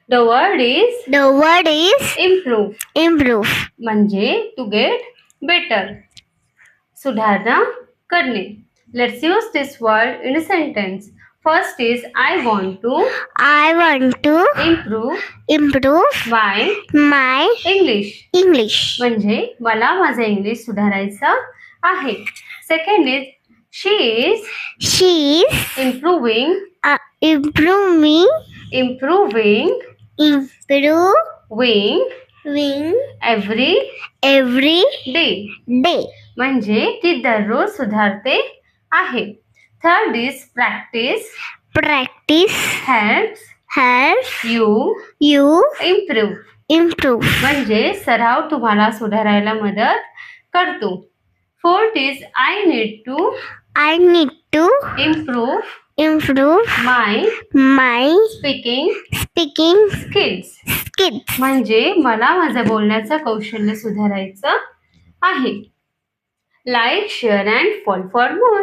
The word is improve. म्हणजे to get better. सुधारणा करणे. Let's use this word in a sentence. First is I want to improve my English. म्हणजे मला माझं English सुधारायचं आहे. Second is she is improving every day. म्हणजे ती दररोज सुधारते आहे. Third is practice helps you improve. म्हणजे सराव तुम्हाला सुधारायला मदत करतो. Fourth is I need to improve my speaking skills. म्हणजे मला माझं बोलण्याचं कौशल्य सुधारायचं आहे. Like, share and follow for more.